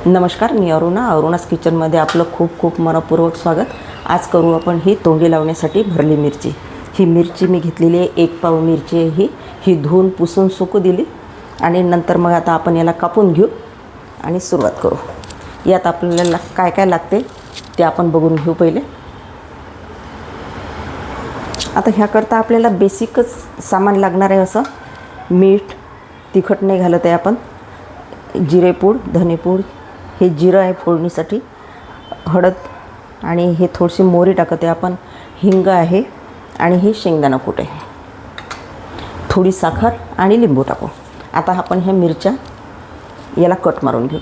नमस्कार, मी अरुणास किचनमध्ये आपलं खूप खूप मनपूर्वक स्वागत। आज करू आपण ही तोंडी लावण्यासाठी भरली मिरची। ही मिरची मी घेतलेली आहे, 1 पाव मिरची आहे ही धुवून पुसून सुकू दिली आणि नंतर मग आता आपण याला कापून घेऊ आणि सुरुवात करू। यात आपल्याला काय काय लागते ते आपण बघून घेऊ पहिले। आता ह्याकरता आपल्याला बेसिकच सामान लागणार आहे, असं मीठ, तिखट नाही घालत आहे आपण, जिरेपूड, धनेपूड, हे जिरं आहे फोडणीसाठी, हळद आणि हे थोडीशी मोहरी टाकत आहे आपण, हिंग आहे आणि हे शेंगदाणा कूट आहे, थोडी साखर आणि लिंबू टाकू। आता आपण ह्या मिरच्या याला कट मारून घेऊ।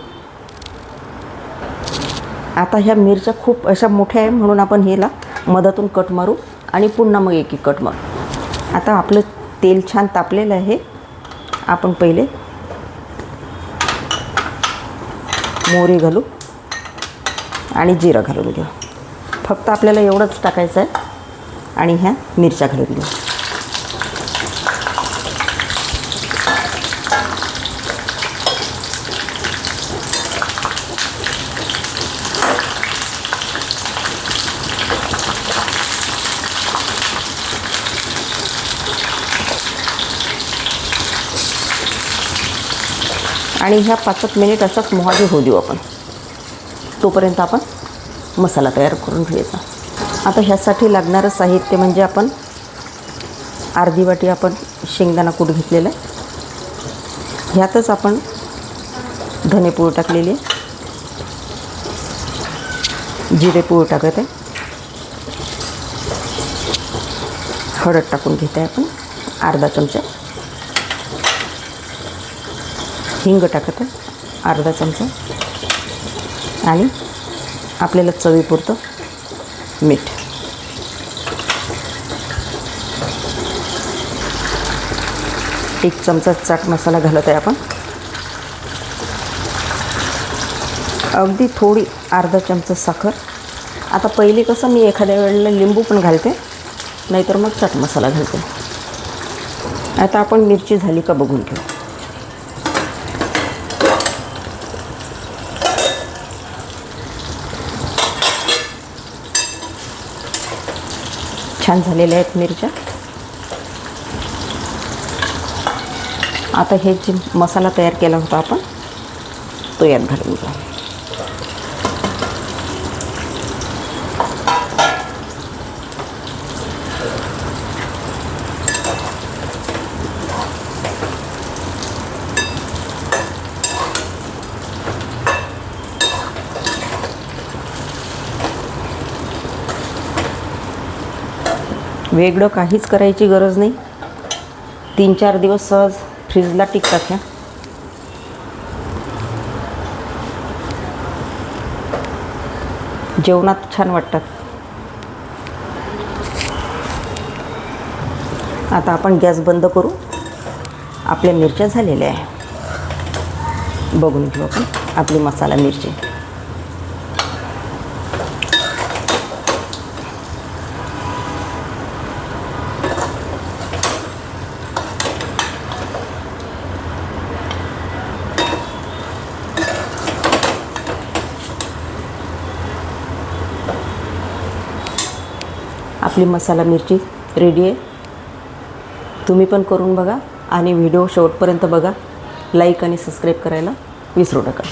आता ह्या मिरच्या खूप अशा मोठ्या आहे म्हणून आपण ह्याला मधातून कट मारू आणि पुन्हा मग एक कट मारू। आता आपलं तेल छान तापलेलं आहे, आपण पहिले मोहरी घालू आणि जिरं घालून घेऊ। फक्त आपल्याला एवढंच टाकायचं आहे आणि ह्या मिरच्या घालून घेऊ। आणि ह्या 5 मिनिट अशाच मोहाजी होऊ देऊ आपण, तोपर्यंत आपण मसाला तयार करून घ्यायचा। आता ह्यासाठी लागणारं साहित्य म्हणजे आपण अर्धी वाटी आपण शेंगदाणा कूट घेतलेला आहे, ह्यातच आपण धनेपूड टाकलेली आहे, जिरेपूड टाकत आहे, हळद टाकून घेत आहे आपण अर्धा चमचा, हिंग टाकत आहे अर्धा चमचा आणि आपल्याला चवीपुरतं मीठ। एक चमचा चाट मसाला घालत आहे आपण, अगदी थोडी अर्धा चमचा साखर। आता पहिले कसं मी एखाद्या वेळेला लिंबू पण घालते, नाहीतर मग चाट मसाला घालते। आता आपण मिरची झाली का बघून घेऊ। छान झालेल्या आहेत मिरच्या। आता हे जे मसाला तयार केला होता आपण तो यात घालून घेऊ। वेगळं काहीच करायची गरज नाही, 3-4 दिवस सहज फ्रीजला टिकतात ह्या। जेवणात छान वाटतात। आता आपण गॅस बंद करू, आपल्या मिरच्या झालेल्या आहे, बघून घेऊ आपण आपली मसाला मिरची। आपली मसाला मिरची रेडी आहे, तुम्ही पण करून बघा आणि व्हिडिओ शेवटपर्यंत बघा। लाईक आणि सबस्क्राईब करायला विसरू नका।